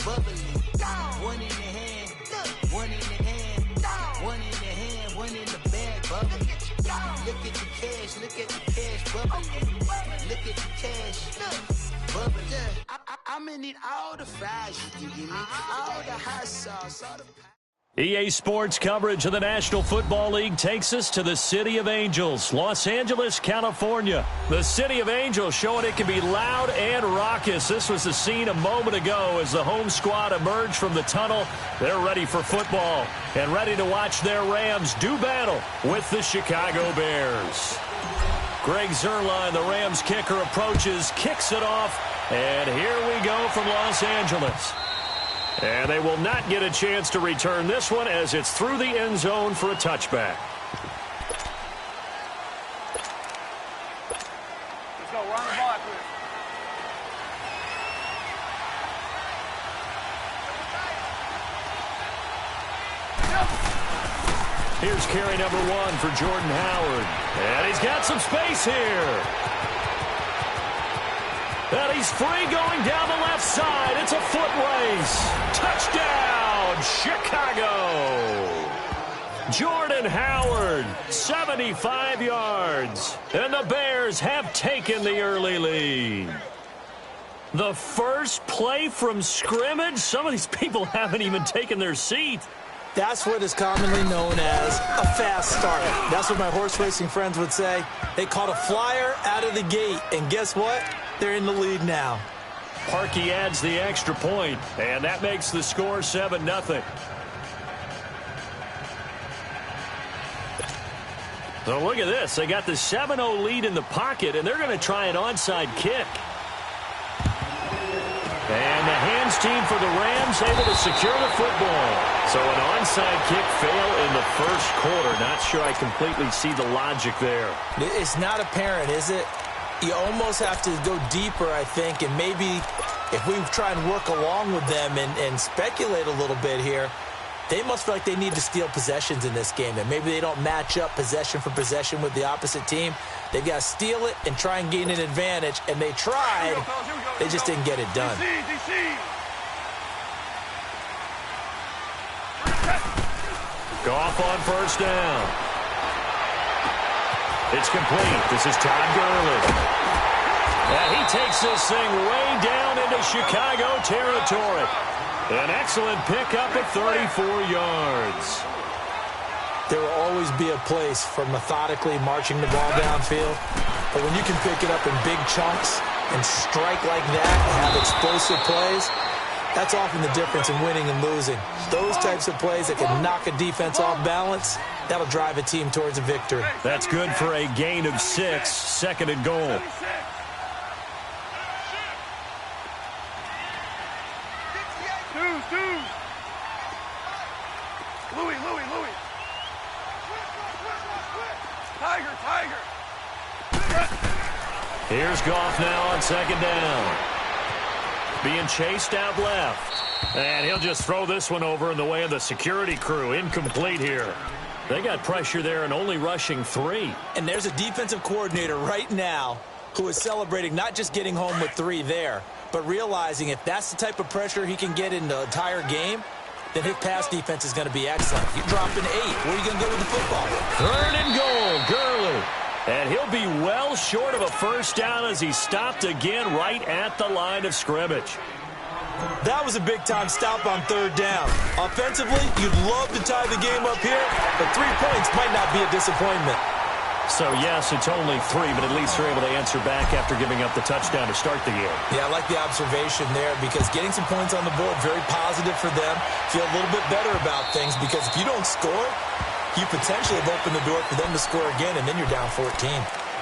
bubbly. One in the hand, one in the hand, one in the hand, one in the bag, bubbly. Look at the cash, look at the cash, bubbly. Look at the cash, bubbly. I'm gonna need all the fries you can give me, all the hot sauce, all the... EA Sports coverage of the National Football League takes us to the City of Angels, Los Angeles, California. The City of Angels showing it can be loud and raucous. This was the scene a moment ago as the home squad emerged from the tunnel. They're ready for football and ready to watch their Rams do battle with the Chicago Bears. Greg Zuerlein, the Rams kicker, approaches, kicks it off, and here we go from Los Angeles. And they will not get a chance to return this one as it's through the end zone for a touchback. Let's go. Run the ball, Chris. Here's carry number 1 for Jordan Howard. And he's got some space here. And he's free going down the left side. It's a foot race. Touchdown, Chicago. Jordan Howard, 75 yards. And the Bears have taken the early lead. The first play from scrimmage. Some of these people haven't even taken their seat. That's what is commonly known as a fast start. That's what my horse racing friends would say. They caught a flyer out of the gate, and guess what? They're in the lead now. Parkey adds the extra point, and that makes the score 7-0. So look at this. They got the 7-0 lead in the pocket, and they're going to try an onside kick. And the hands team for the Rams able to secure the football. So an onside kick fail in the first quarter. Not sure I completely see the logic there. It's not apparent, is it? You almost have to go deeper, I think, and maybe if we try and work along with them and speculate a little bit here, they must feel like they need to steal possessions in this game, and maybe they don't match up possession for possession with the opposite team. They've got to steal it and try and gain an advantage, and they tried. They just didn't get it done. Goff on first down. It's complete. This is Todd Gurley. And he takes this thing way down into Chicago territory. An excellent pickup at 34 yards. There will always be a place for methodically marching the ball downfield. But when you can pick it up in big chunks and strike like that and have explosive plays, that's often the difference in winning and losing. Those types of plays that can knock a defense off balance, that'll drive a team towards a victory. That's good for a gain of 6, second and goal. Here's Goff now on second down. Being chased out left. And he'll just throw this one over in the way of the security crew. Incomplete here. They got pressure there and only rushing 3. And there's a defensive coordinator right now who is celebrating not just getting home with 3 there, but realizing if that's the type of pressure he can get in the entire game, then his pass defense is going to be excellent. You're dropping 8. Where are you going to go with the football? Third and goal, Gurley. And he'll be well short of a first down as he stopped again right at the line of scrimmage. That was a big-time stop on third down. Offensively, you'd love to tie the game up here, but 3 points might not be a disappointment. So, yes, it's only 3, but at least they're able to answer back after giving up the touchdown to start the game. Yeah, I like the observation there because getting some points on the board, very positive for them. Feel a little bit better about things because if you don't score, you potentially have opened the door for them to score again, and then you're down 14.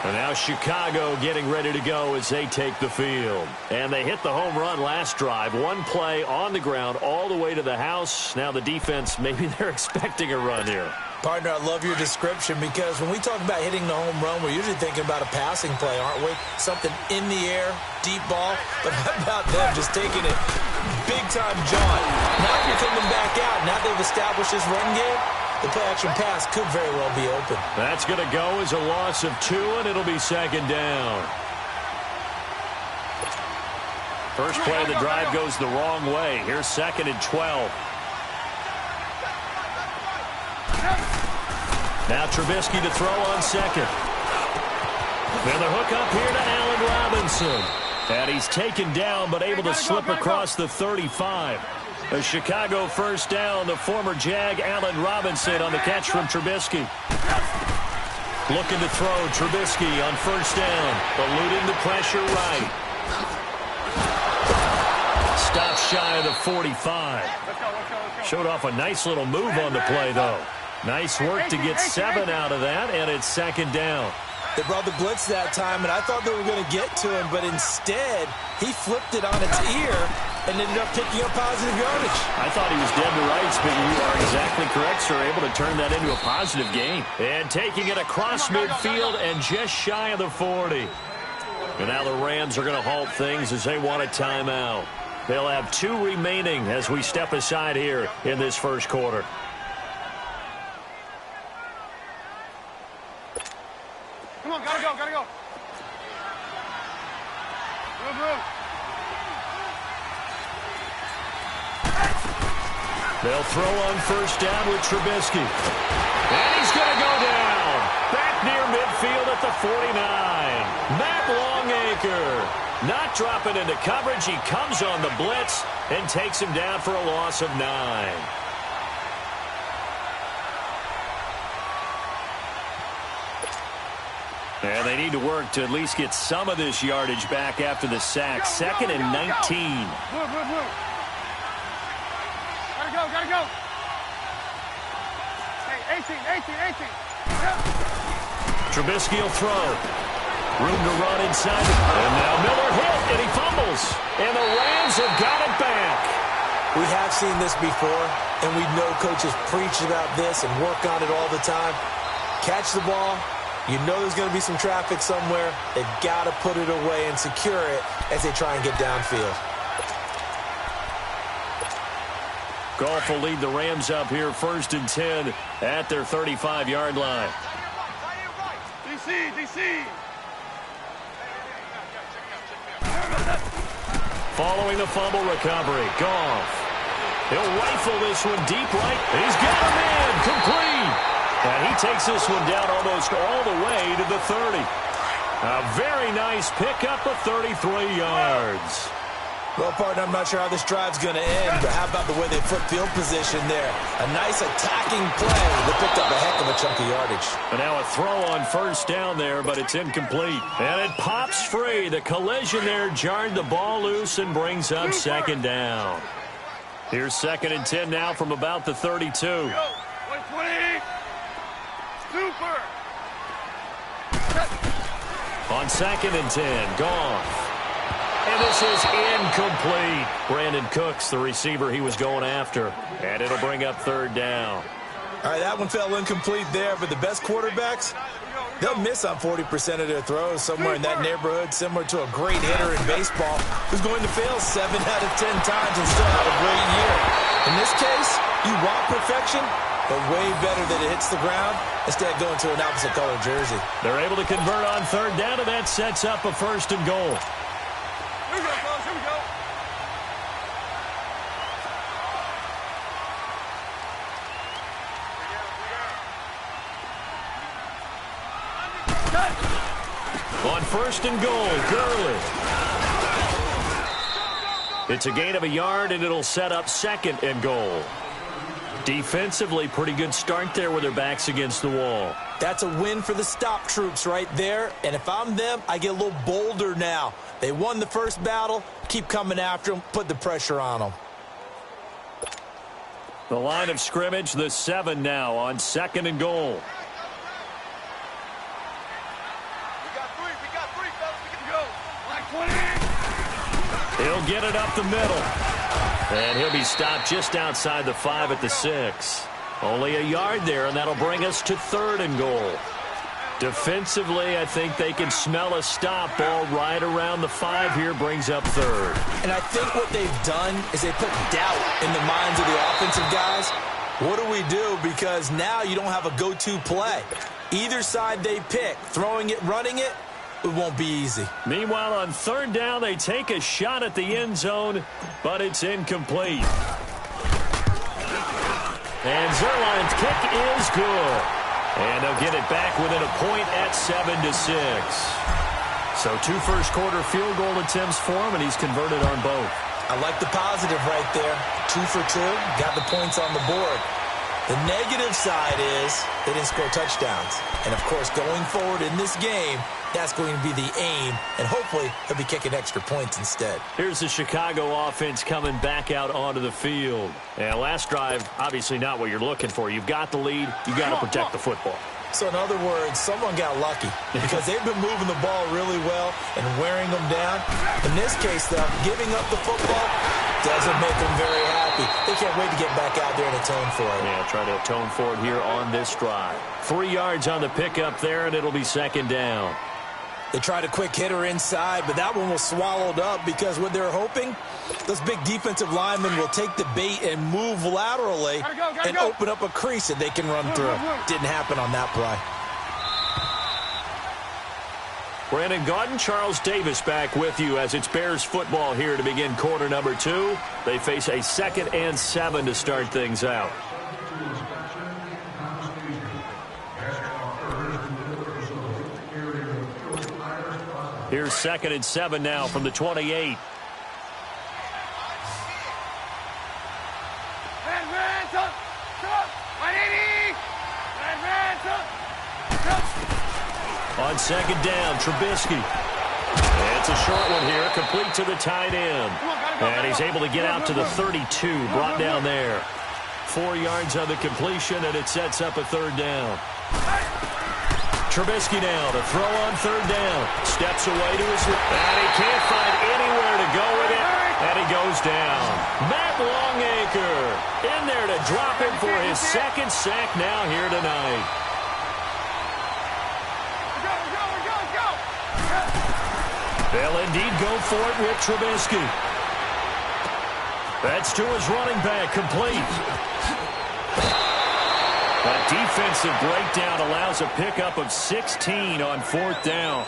And now Chicago getting ready to go as they take the field. And they hit the home run last drive. One play on the ground all the way to the house. Now the defense, maybe they're expecting a run here. Partner, I love your description because when we talk about hitting the home run, we're usually thinking about a passing play, aren't we? Something in the air, deep ball. But how about them just taking it big-time jaunt? Now if you're coming back out, now they've established this run game, the play-action pass could very well be open. That's going to go as a loss of 2, and it'll be second down. First play of the drive goes the wrong way. Here's 2nd and 12. Now Trubisky to throw on 2nd. And the hook up here to Allen Robinson. And he's taken down but able to slip across the 35. A Chicago first down. The former Jag Allen Robinson on the catch from Trubisky. Looking to throw. Trubisky on first down. Eluding the pressure right. Stop shy of the 45. Showed off a nice little move on the play, though. Nice work to get 7 out of that, and it's 2nd down. They brought the blitz that time, and I thought they were going to get to him, but instead, he flipped it on its ear and ended up picking up positive yardage. I thought he was dead to rights, but you are exactly correct, sir. Able to turn that into a positive gain. And taking it across midfield and just shy of the 40. And now the Rams are going to halt things as they want a timeout. They'll have 2 remaining as we step aside here in this first quarter. Come on, gotta go, gotta go. Move. They'll throw on first down with Trubisky. And he's going to go down. Back near midfield at the 49. Matt Longacre not dropping into coverage. He comes on the blitz and takes him down for a loss of 9. And they need to work to at least get some of this yardage back after the sack. 2nd and 19. Move. Gotta go. Hey, 18. Trubisky will throw. Room to run inside. And now Miller hit, and he fumbles. And the Rams have got it back. We have seen this before, and we know coaches preach about this and work on it all the time. Catch the ball. You know there's going to be some traffic somewhere. They've got to put it away and secure it as they try and get downfield. Goff will lead the Rams up here 1st and 10 at their 35-yard line. DC. Following the fumble recovery, Goff. He'll rifle this one deep right. He's got him in. Complete. And he takes this one down almost all the way to the 30. A very nice pickup of 33 yards. Well, partner, I'm not sure how this drive's going to end, but how about the way they flip field position there? A nice attacking play. They picked up a heck of a chunk of yardage. And now a throw on first down there, but it's incomplete. And it pops free. The collision there jarred the ball loose and brings up 2nd down. Here's 2nd and 10 now from about the 32. 120. Super. On 2nd and 10, Goff. And this is incomplete. Brandon Cooks, the receiver he was going after. And it'll bring up 3rd down. All right, that one fell incomplete there, but the best quarterbacks, they'll miss on 40% of their throws, somewhere in that neighborhood, similar to a great hitter in baseball who's going to fail 7 out of 10 times and still have a great year. In this case, you want perfection, but way better that it hits the ground instead of going to an opposite color jersey. They're able to convert on 3rd down, and that sets up a 1st and goal. Here we go, fellas. Here we go. On 1st and goal, Gurley. It's a gain of a yard, and it'll set up 2nd and goal. Defensively, pretty good start there with their backs against the wall. That's a win for the stop troops right there, and if I'm them, I get a little bolder now. They won the first battle, keep coming after them, put the pressure on them. The line of scrimmage, the 7 now on 2nd and goal. We got three, fellas. We can go. Like 20. He'll get it up the middle. And he'll be stopped just outside the 5 at the 6. Only a yard there, and that'll bring us to 3rd and goal. Defensively, I think they can smell a stop. Ball right around the 5 here, brings up 3rd. And I think what they've done is they put doubt in the minds of the offensive guys. What do we do? Because now you don't have a go-to play. Either side they pick, throwing it, running it, it won't be easy. Meanwhile, on third down, they take a shot at the end zone, but it's incomplete. And Zuerlein's kick is good. And they'll get it back within a point at 7-6. So 2 first-quarter field goal attempts for him, and he's converted on both. I like the positive right there. 2 for 2, got the points on the board. The negative side is they didn't score touchdowns. And, of course, going forward in this game, that's going to be the aim, and hopefully he'll be kicking extra points instead. Here's the Chicago offense coming back out onto the field. And last drive, obviously not what you're looking for. You've got the lead. You've got to protect the football. So, in other words, someone got lucky because they've been moving the ball really well and wearing them down. In this case, though, giving up the football doesn't make them very happy. They can't wait to get back out there and atone for it. Yeah, try to atone for it here on this drive. 3 yards on the pickup there, and it'll be second down. They tried a quick hitter inside, but that one was swallowed up because what they're hoping, those big defensive linemen will take the bait and move laterally and open up a crease that they can run through. Didn't happen on that play. Brandon Gaudin, Charles Davis back with you as it's Bears football here to begin quarter number 2. They face a 2nd and 7 to start things out. Here's 2nd and 7 now from the 28. On second down, Trubisky. It's a short one here, complete to the tight end. And he's able to get out to the 32, brought down there. 4 yards on the completion, and it sets up a third down. Trubisky now to throw on third down. Steps away to his left. And he can't find anywhere to go with it. And he goes down. Matt Longacre in there to drop him for his 2nd sack now here tonight. They'll indeed go for it with Trubisky. That's to his running back, complete. A defensive breakdown allows a pickup of 16 on 4th down.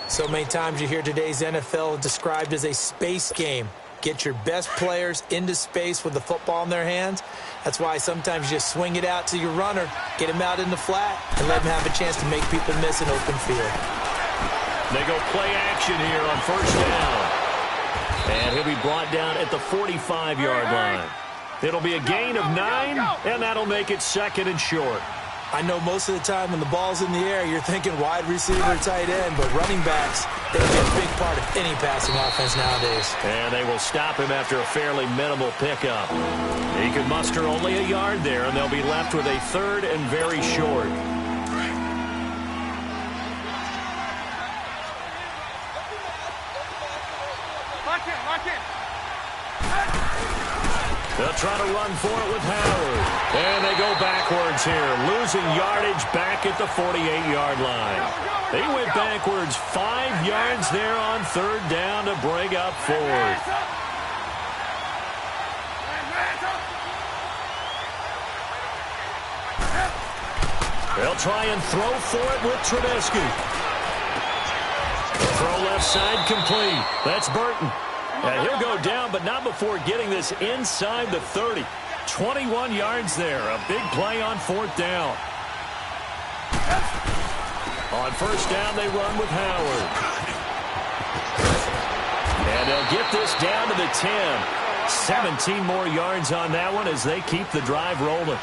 So many times you hear today's NFL described as a space game. Get your best players into space with the football in their hands. That's why sometimes you just swing it out to your runner, get him out in the flat, and let him have a chance to make people miss an open field. They go play action here on 1st down. And he'll be brought down at the 45-yard line. It'll be a gain of 9, and that'll make it 2nd and short. I know most of the time when the ball's in the air, you're thinking wide receiver, tight end, but running backs, they'll be a big part of any passing offense nowadays. And they will stop him after a fairly minimal pickup. He could muster only a yard there, and they'll be left with a 3rd and very short. They'll try to run for it with Howard. And they go backwards here, losing yardage back at the 48-yard line. They went backwards 5 yards there on 3rd down to bring up 4th. They'll try and throw for it with Trubisky. Throw left side complete. That's Burton. And he'll go down, but not before getting this inside the 30. 21 yards there. A big play on 4th down. On 1st down, they run with Howard. And they'll get this down to the 10. 17 more yards on that one as they keep the drive rolling.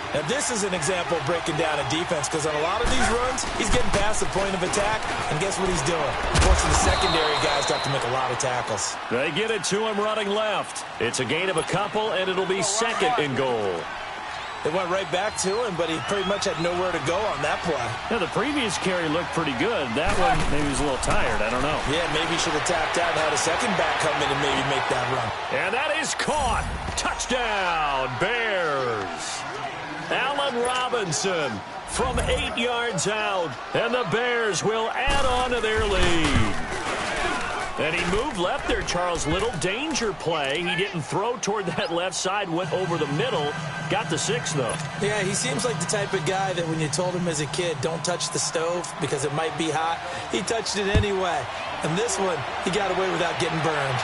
Now, this is an example of breaking down a defense because on a lot of these runs, he's getting past the point of attack, and guess what he's doing? Forcing the secondary guys to have to make a lot of tackles. They get it to him running left. It's a gain of a couple, and it'll be 2nd and goal. They went right back to him, but he pretty much had nowhere to go on that play. Yeah, the previous carry looked pretty good. That one, maybe he was a little tired. I don't know. Yeah, maybe he should have tapped out and had a second back come in and maybe make that run. And that is caught. Touchdown, Bears. Allen Robinson from 8 yards out, and the Bears will add on to their lead. And he moved left there, Charles Little. Danger play. He didn't throw toward that left side, went over the middle. Got the 6, though. Yeah, he seems like the type of guy that when you told him as a kid, don't touch the stove because it might be hot, he touched it anyway. And this one, he got away without getting burned.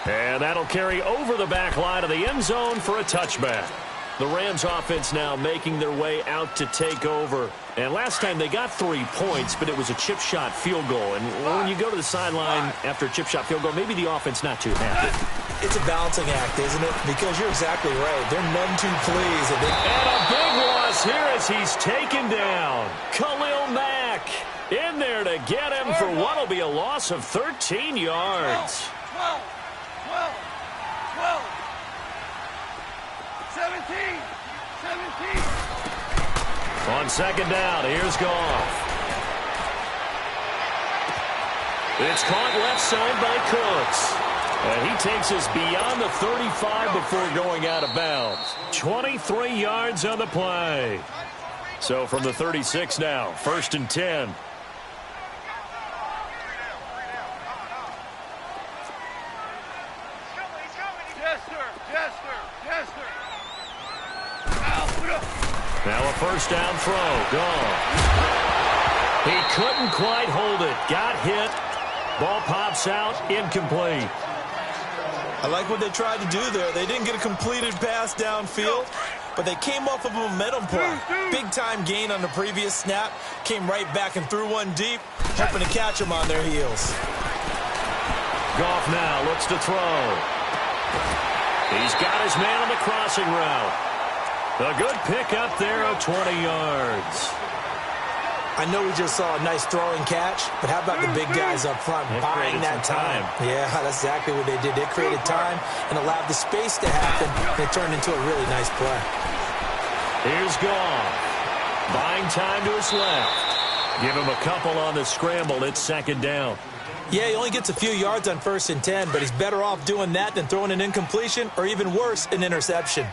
And that'll carry over the back line of the end zone for a touchback. The Rams offense now making their way out to take over. And last time they got 3 points, but it was a chip shot field goal. And when you go to the sideline after a chip shot field goal, maybe the offense not too happy. It's a balancing act, isn't it? Because you're exactly right. They're none too pleased. And a big loss here as he's taken down. Khalil Mack in there to get him for what will be a loss of 13 yards. 12, 17. On second down, here's Goff. It's caught left side by Cooks. And he takes us beyond the 35 before going out of bounds. 23 yards on the play. So from the 36 now, 1st and 10. Now a first down throw. Gone. He couldn't quite hold it. Got hit. Ball pops out. Incomplete. I like what they tried to do there. They didn't get a completed pass downfield, but they came off of a momentum play. Big-time gain on the previous snap. Came right back and threw one deep, hoping to catch them on their heels. Goff now looks to throw. He's got his man on the crossing route. A good pickup there of 20 yards. I know we just saw a nice throwing catch, but how about the big guys up front buying that time? Yeah, that's exactly what they did. They created time and allowed the space to happen, and it turned into a really nice play. Here's Goff. Buying time to his left. Give him a couple on the scramble. It's second down. Yeah, he only gets a few yards on 1st and 10, but he's better off doing that than throwing an incompletion or even worse, an interception.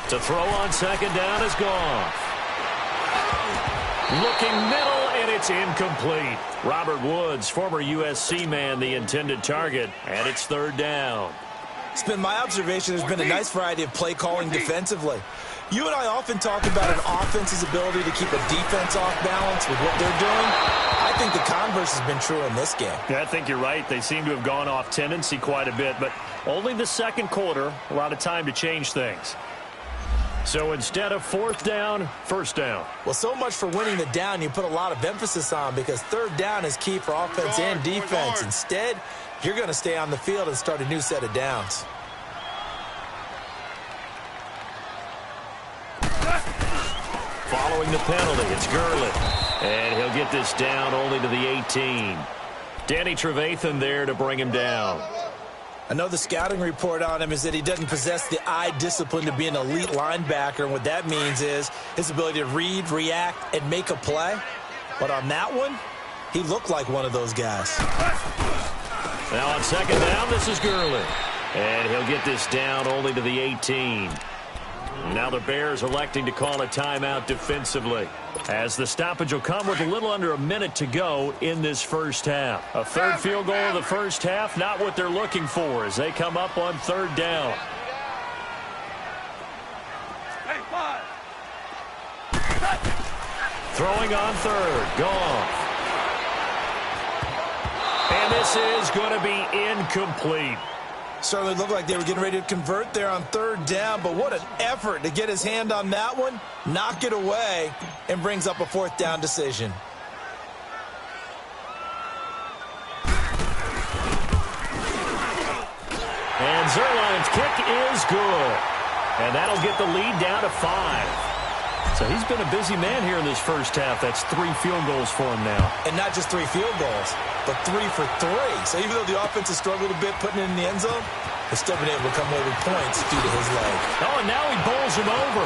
To throw on second down is Goff. Looking middle, and it's incomplete. Robert Woods, former USC man, the intended target, and it's 3rd down. It's been my observation there's been a nice variety of play calling defensively. You and I often talk about an offense's ability to keep a defense off balance with what they're doing. I think the converse has been true in this game. Yeah, I think you're right. They seem to have gone off tendency quite a bit, but only the second quarter, a lot of time to change things. So instead of 4th down, 1st down. Well, so much for winning the down you put a lot of emphasis on because 3rd down is key for offense and defense. Instead, you're going to stay on the field and start a new set of downs. Following the penalty, it's Gurley. And he'll get this down only to the 18. Danny Trevathan there to bring him down. I know the scouting report on him is that he doesn't possess the eye discipline to be an elite linebacker, and what that means is his ability to read, react, and make a play. But on that one, he looked like one of those guys. Now on second down, this is Gurley. And he'll get this down only to the 18. Now the Bears electing to call a timeout defensively, as the stoppage will come with a little under a minute to go in this first half. A 3rd field goal of the first half, not what they're looking for as they come up on 3rd down. Throwing on 3rd, Goff. And this is going to be incomplete. Certainly looked like they were getting ready to convert there on 3rd down, but what an effort to get his hand on that one, knock it away, and brings up a 4th down decision. And Zuerlein's kick is good. And that'll get the lead down to 5. So he's been a busy man here in this first half. That's 3 field goals for him now. And not just 3 field goals, but 3 for 3. So even though the offense has struggled a bit putting it in the end zone, they've still been able to come away with points due to his leg. Oh, and now he bowls him over.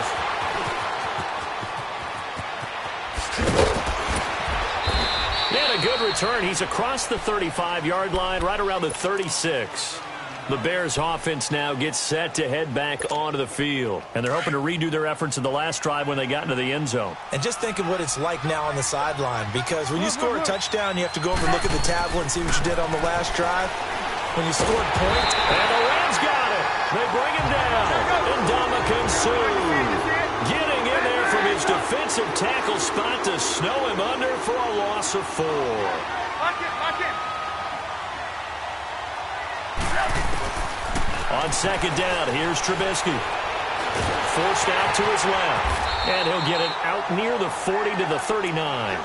And a good return. He's across the 35-yard line, right around the 36. The Bears offense now gets set to head back onto the field. And they're hoping to redo their efforts in the last drive when they got into the end zone. And just think of what it's like now on the sideline, because when you score a touchdown, you have to go over and look at the tablet and see what you did on the last drive. When you scored points. And the Rams got it. They bring him down. And Ndamukong Suh getting in there from his defensive tackle spot to snow him under for a loss of 4. Lock in. On second down, here's Trubisky. Forced out to his left. And he'll get it out near the 40 to the 39.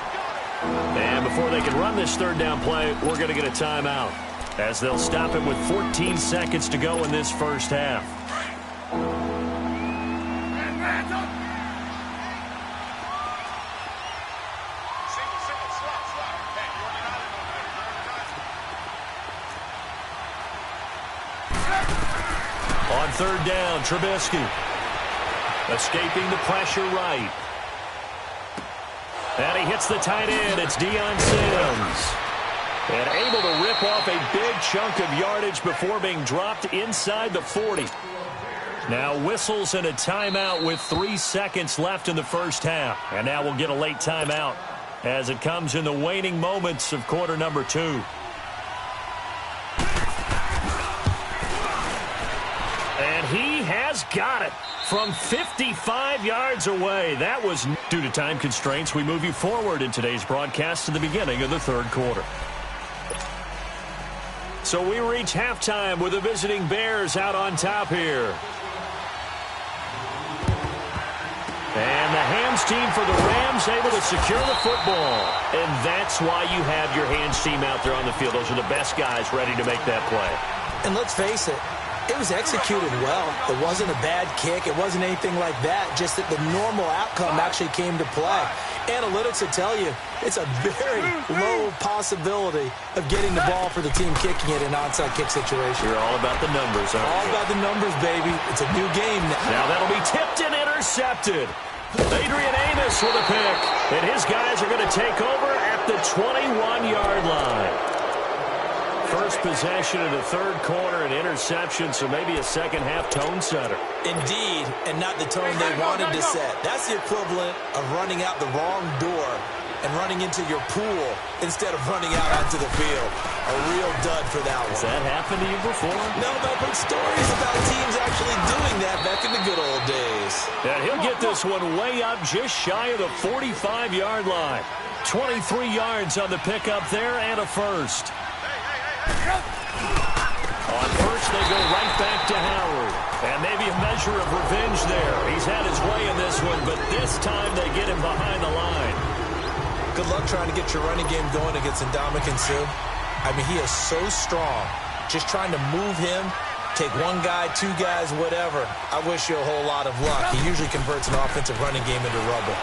And before they can run this third down play, we're going to get a timeout, as they'll stop him with 14 seconds to go in this first half. On third down, Trubisky escaping the pressure right. And he hits the tight end. It's Deion Sims. And able to rip off a big chunk of yardage before being dropped inside the 40. Now whistles and a timeout with 3 seconds left in the first half. And now we'll get a late timeout as it comes in the waning moments of quarter number 2. And he has got it from 55 yards away. That was due to time constraints. We move you forward in today's broadcast to the beginning of the third quarter. So we reach halftime with the visiting Bears out on top here. And the Hams team for the Rams able to secure the football. And that's why you have your Hams team out there on the field. Those are the best guys ready to make that play. And let's face it, it was executed well. It wasn't a bad kick. It wasn't anything like that. Just that the normal outcome actually came to play. Analytics will tell you it's a very low possibility of getting the ball for the team kicking it in an onside kick situation. You're all about the numbers, aren't you? All about the numbers, baby. It's a new game now. Now that'll be tipped and intercepted. Adrian Amos with a pick. And his guys are going to take over at the 21-yard line. First possession of the third quarter, an interception, so maybe a second-half tone setter. Indeed, and not the tone they wanted to set. That's the equivalent of running out the wrong door and running into your pool instead of running out onto the field. A real dud for that one. Has that happened to you before? No, but I've heard stories about teams actually doing that back in the good old days. And he'll get this one way up just shy of the 45-yard line. 23 yards on the pickup there and a first. On first, they go right back to Howard. And maybe a measure of revenge there. He's had his way in this one, but this time they get him behind the line. Good luck trying to get your running game going against Ndamukong Suh. I mean, he is so strong. Just trying to move him, take one guy, two guys, whatever. I wish you a whole lot of luck. He usually converts an offensive running game into rubble.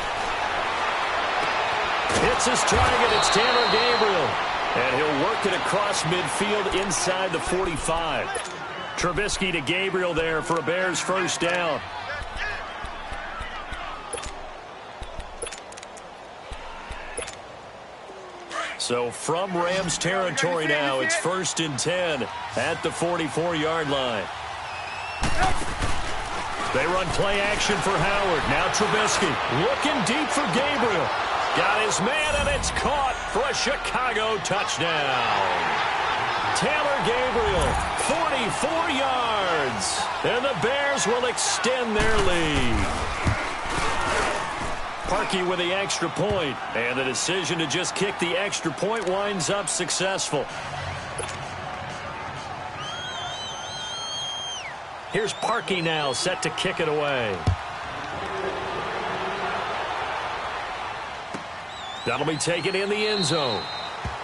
Hits his target. It's Taylor Gabriel. And he'll work it across midfield inside the 45. Trubisky to Gabriel there for a Bears first down. So from Rams territory now, it's 1st and 10 at the 44-yard line. They run play action for Howard. Now Trubisky looking deep for Gabriel. Got his man, and it's caught for a Chicago touchdown. Taylor Gabriel, 44 yards. And the Bears will extend their lead. Parkey with the extra point. And the decision to just kick the extra point winds up successful. Here's Parkey now set to kick it away. That'll be taken in the end zone.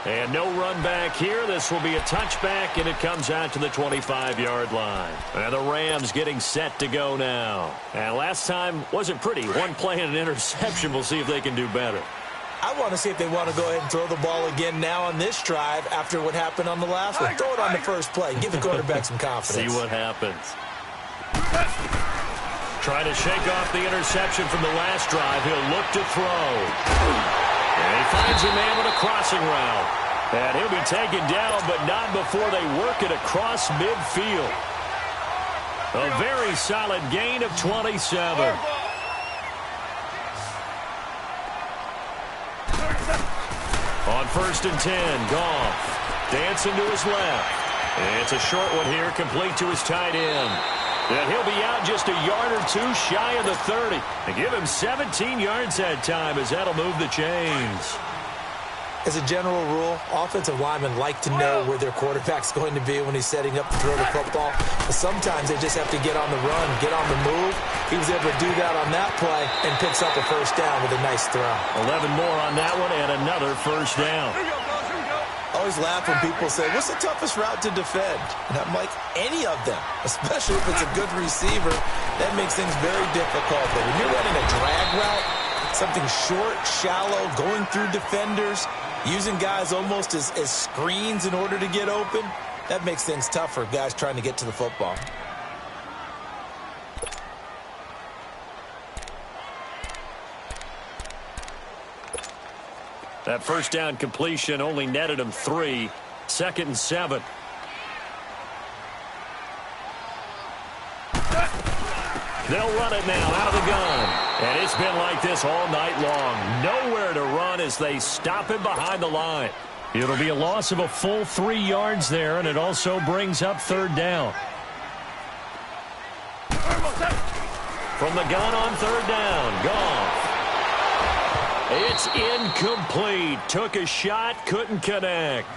And no run back here. This will be a touchback, and it comes out to the 25-yard line. And the Rams getting set to go now. And last time wasn't pretty. One play and an interception. We'll see if they can do better. I want to see if they want to go ahead and throw the ball again now on this drive after what happened on the last one. Throw it on the first play. Give the quarterback some confidence. See what happens. Trying to shake off the interception from the last drive. He'll look to throw. And he finds a man with a crossing route. And he'll be taken down, but not before they work it across midfield. A very solid gain of 27. On 1st and 10, Goff dancing to his left. It's a short one here, complete to his tight end. And he'll be out just a yard or two shy of the 30. And give him 17 yards that time as that'll move the chains. As a general rule, offensive linemen like to know where their quarterback's going to be when he's setting up to throw the football. But sometimes they just have to get on the run, get on the move. He was able to do that on that play and picks up a first down with a nice throw. 11 more on that one and another first down. I always laugh when people say, what's the toughest route to defend? And I'm like, any of them, especially if it's a good receiver. That makes things very difficult. But when you're running a drag route, something short, shallow, going through defenders, using guys almost as screens in order to get open, that makes things tough for guys trying to get to the football. That first down completion only netted him 3. 2nd and 7. They'll run it now out of the gun. And it's been like this all night long. Nowhere to run as they stop him behind the line. It'll be a loss of a full 3 yards there, and it also brings up 3rd down. From the gun on 3rd down, Goff. It's incomplete. Took a shot, couldn't connect.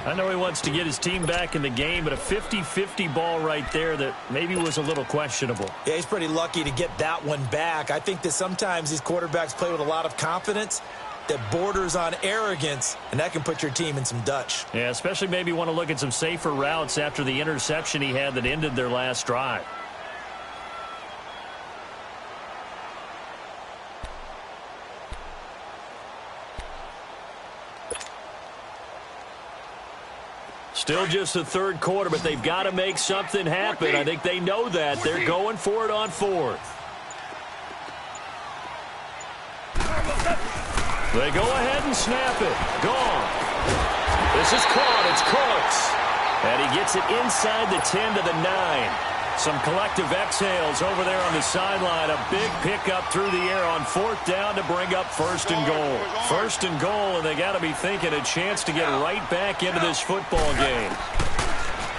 I know he wants to get his team back in the game, but a 50-50 ball right there that maybe was a little questionable. Yeah, he's pretty lucky to get that one back. I think that sometimes these quarterbacks play with a lot of confidence that borders on arrogance, and that can put your team in some Dutch. Yeah, especially maybe want to look at some safer routes after the interception he had that ended their last drive. Still just the 3rd quarter, but they've got to make something happen. I think they know that. They're going for it on 4th. They go ahead and snap it. Gone. This is caught. It's Cooks. And he gets it inside the 10 to the 9. Some collective exhales over there on the sideline. A big pickup through the air on 4th down to bring up 1st and goal. 1st and goal, and they got to be thinking a chance to get right back into this football game.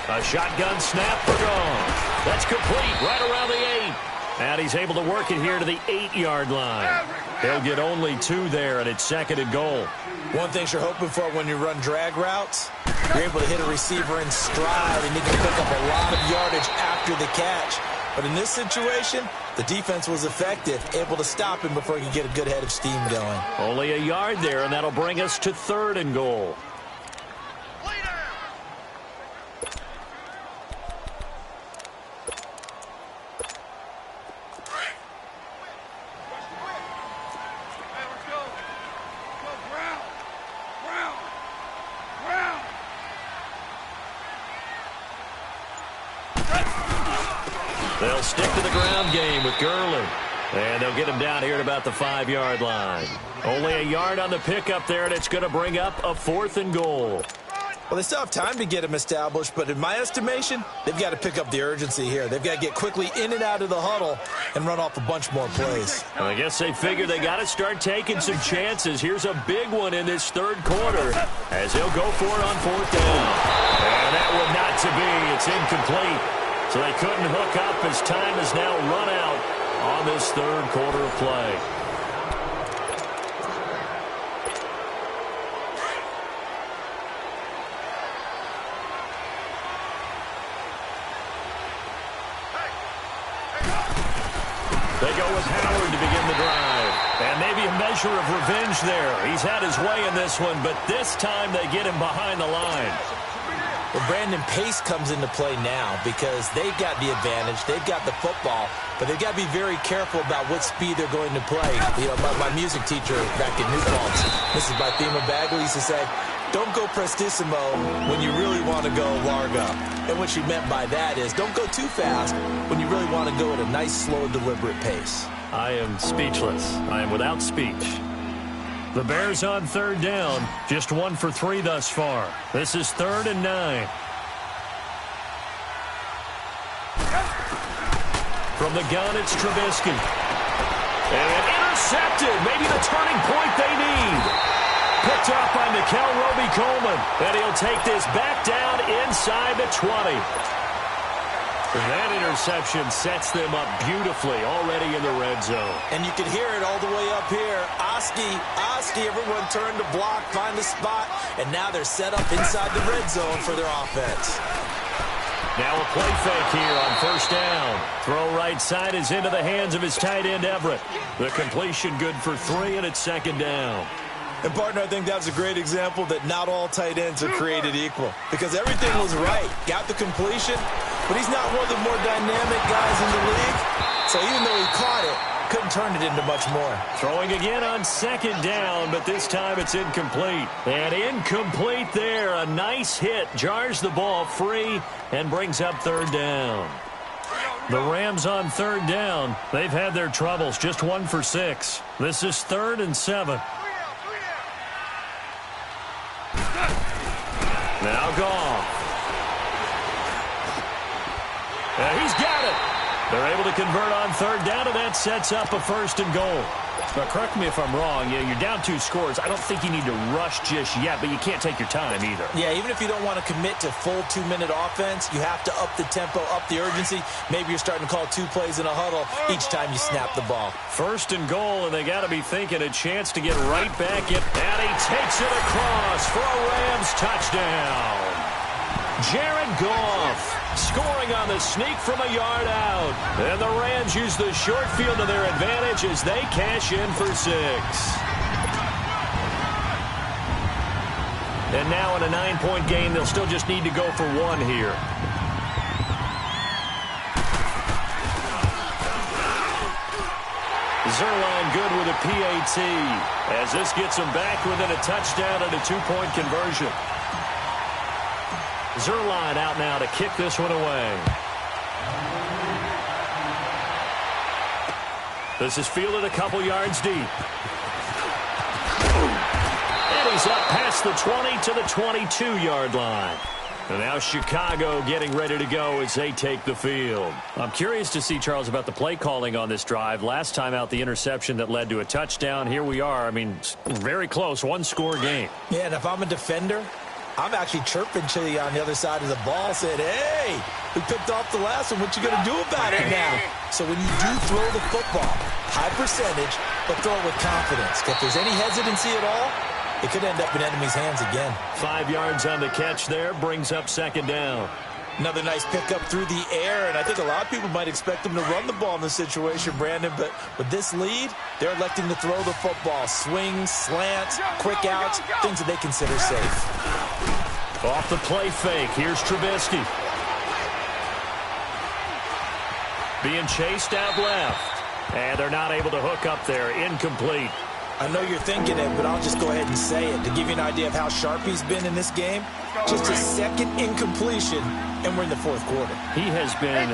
A shotgun snap for Goff. That's complete right around the 8. And he's able to work it here to the 8-yard line. He'll get only 2 there, and it's 2nd and goal. One thing you're hoping for when you run drag routes, you're able to hit a receiver in stride, and he can pick up a lot of yardage after the catch. But in this situation, the defense was effective, able to stop him before he could get a good head of steam going. Only a yard there, and that'll bring us to 3rd and goal. They'll stick to the ground game with Gurley. And they'll get him down here at about the 5-yard line. Only a yard on the pickup there, and it's going to bring up a 4th and goal. Well, they still have time to get him established, but in my estimation, they've got to pick up the urgency here. They've got to get quickly in and out of the huddle and run off a bunch more plays. Well, I guess they figure they got to start taking some chances. Here's a big one in this 3rd quarter as he'll go for it on 4th down. And that one not to be. It's incomplete. So they couldn't hook up as time has now run out on this 3rd quarter of play. They go with Howard to begin the drive. And maybe a measure of revenge there. He's had his way in this one, but this time they get him behind the line. Well, Brandon, pace comes into play now because they've got the advantage. They've got the football, but they've got to be very careful about what speed they're going to play. You know, my music teacher back in New Paltz, Mrs. Bythema Bagley, used to say, don't go prestissimo when you really want to go largo. And what she meant by that is don't go too fast when you really want to go at a nice, slow, deliberate pace. I am speechless. I am without speech. The Bears on third down, just 1 for 3 thus far. This is 3rd and 9. From the gun, it's Trubisky. And intercepted, maybe the turning point they need. Picked up by Nickel Roby-Coleman, and he'll take this back down inside the 20. That interception sets them up beautifully already in the red zone. And you can hear it all the way up here. Oski, everyone turned to block, find the spot, and now they're set up inside the red zone for their offense. Now a play fake here on first down. Throw right side is into the hands of his tight end, Everett. The completion good for 3, and it's 2nd down. And, partner, I think that was a great example that not all tight ends are created equal. Because everything was right. Got the completion, but he's not one of the more dynamic guys in the league. So even though he caught it, couldn't turn it into much more. Throwing again on 2nd down, but this time it's incomplete. And incomplete there. A nice hit. Jars the ball free and brings up 3rd down. The Rams on 3rd down. They've had their troubles. Just 1 for 6. This is 3rd and 7. Now Goff. He's got it. They're able to convert on 3rd down, and that sets up a 1st and goal. Now, correct me if I'm wrong. Yeah, you're down 2 scores. I don't think you need to rush just yet, but you can't take your time either. Yeah, even if you don't want to commit to full 2-minute offense, you have to up the tempo, up the urgency. Maybe you're starting to call 2 plays in a huddle each time you snap the ball. 1st and goal, and they got to be thinking a chance to get right back in. And he takes it across for a Rams touchdown. Jared Goff scoring on the sneak from a yard out. And the Rams use the short field to their advantage as they cash in for 6. And now in a 9-point game, they'll still just need to go for 1 here. Zuerlein good with a PAT as this gets them back within a touchdown and a 2-point conversion. Zuerlein out now to kick this one away. This is fielded a couple yards deep. And he's up past the 20 to the 22-yard line. And now Chicago getting ready to go as they take the field. I'm curious to see, Charles, about the play calling on this drive. Last time out, the interception that led to a touchdown. Here we are. I mean, very close, 1-score game. Yeah, and if I'm a defender, I'm actually chirping Chili on the other side of the ball, saying, hey, we picked off the last one. What you going to do about it now? So when you do throw the football, high percentage, but throw it with confidence. If there's any hesitancy at all, it could end up in enemy's hands again. 5 yards on the catch there, brings up 2nd down. Another nice pickup through the air, and I think a lot of people might expect them to run the ball in this situation, Brandon, but with this lead, they're electing to throw the football. Swings, slants, quick outs, things that they consider safe. Off the play fake, here's Trubisky. Being chased out left, and they're not able to hook up there, incomplete. I know you're thinking it, but I'll just go ahead and say it. To give you an idea of how sharp he's been in this game, just a 2nd incompletion, and we're in the 4th quarter. He has been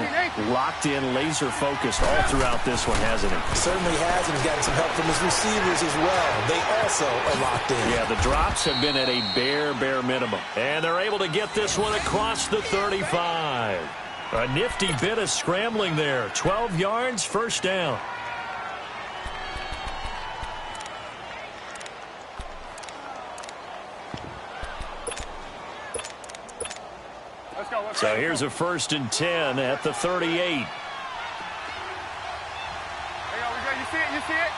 locked in, laser-focused all throughout this one, hasn't he? Certainly has, and he's gotten some help from his receivers as well. They also are locked in. Yeah, the drops have been at a bare minimum. And they're able to get this one across the 35. A nifty bit of scrambling there. 12 yards, 1st down. So here's a 1st and 10 at the 38. There you go. You see it? You see it?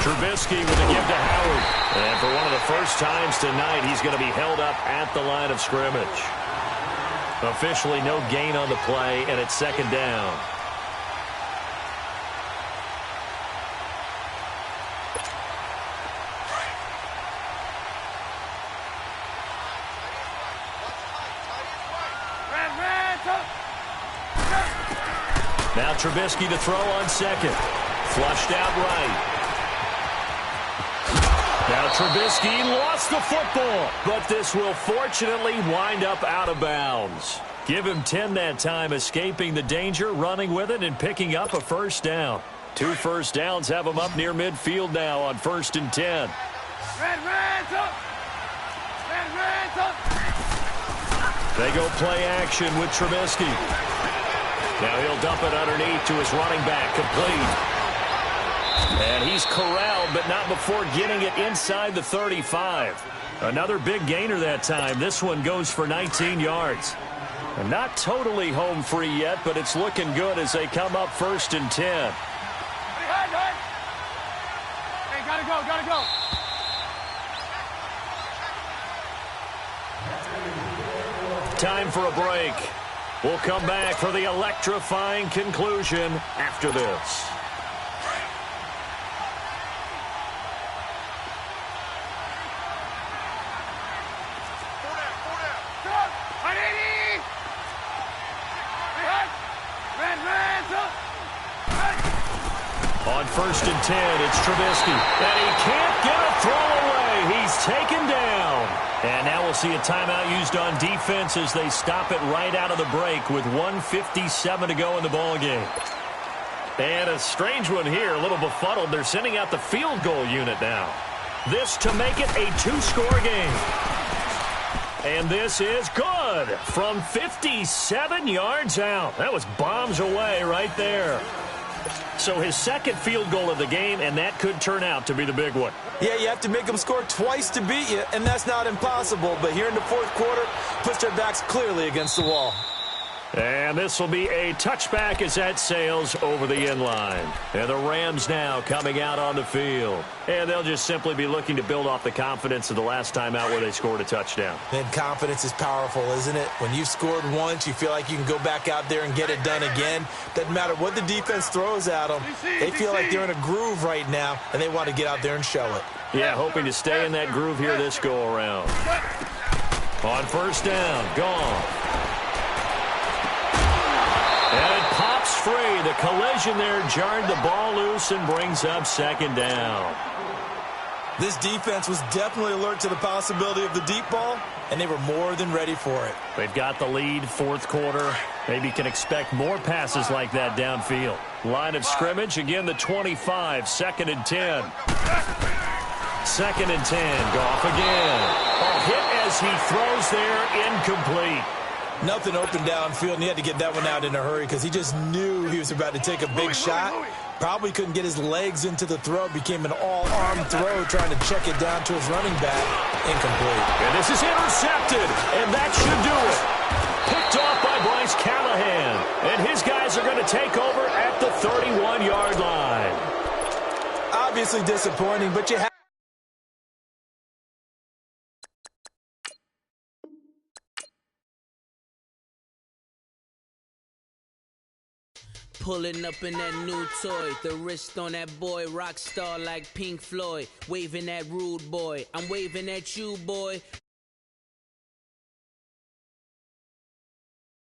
Trubisky with a give to Howard. And for one of the first times tonight, he's going to be held up at the line of scrimmage. Officially no gain on the play, and it's 2nd down. Now Trubisky to throw on 2nd. Flushed out right. Now Trubisky lost the football, but this will fortunately wind up out of bounds. Give him 10 that time, escaping the danger, running with it, and picking up a first down. 2 first downs have him up near midfield now on 1st and 10. They go play action with Trubisky. Now he'll dump it underneath to his running back, complete. And he's corralled, but not before getting it inside the 35. Another big gainer that time. This one goes for 19 yards. And not totally home free yet, but it's looking good as they come up 1st and 10. Hey, gotta go. Time for a break. We'll come back for the electrifying conclusion after this. On 1st and 10, it's Trubisky. And he can't get a throw away. He's taken down. And now we'll see a timeout used on defense as they stop it right out of the break with 1:57 to go in the ballgame. And a strange one here, a little befuddled. They're sending out the field goal unit now. This to make it a 2-score game. And this is good from 57 yards out. That was bombs away right there. So his second field goal of the game, and that could turn out to be the big one. Yeah, you have to make them score twice to beat you, and that's not impossible. But here in the 4th quarter, puts their backs clearly against the wall. And this will be a touchback as that sails over the end line. And the Rams now coming out on the field. And they'll just simply be looking to build off the confidence of the last time out where they scored a touchdown. And confidence is powerful, isn't it? When you've scored once, you feel like you can go back out there and get it done again. Doesn't matter what the defense throws at them. They feel like they're in a groove right now, and they want to get out there and show it. Yeah, hoping to stay in that groove here this go-around. On 1st down, gone. And it pops free. The collision there jarred the ball loose and brings up 2nd down. This defense was definitely alert to the possibility of the deep ball, and they were more than ready for it. They've got the lead, 4th quarter. Maybe can expect more passes like that downfield. Line of scrimmage, again the 25, 2nd and 10. 2nd and 10, Goff again. A hit as he throws there, incomplete. Nothing open downfield, and he had to get that one out in a hurry because he just knew he was about to take a big shot. Probably couldn't get his legs into the throw. Became an all-arm throw trying to check it down to his running back. Incomplete. And this is intercepted, and that should do it. Picked off by Bryce Callahan. And his guys are going to take over at the 31-yard line. Obviously disappointing, but you have Pulling up in that new toy, the wrist on that boy, rock star like Pink Floyd, waving at rude boy, I'm waving at you boy,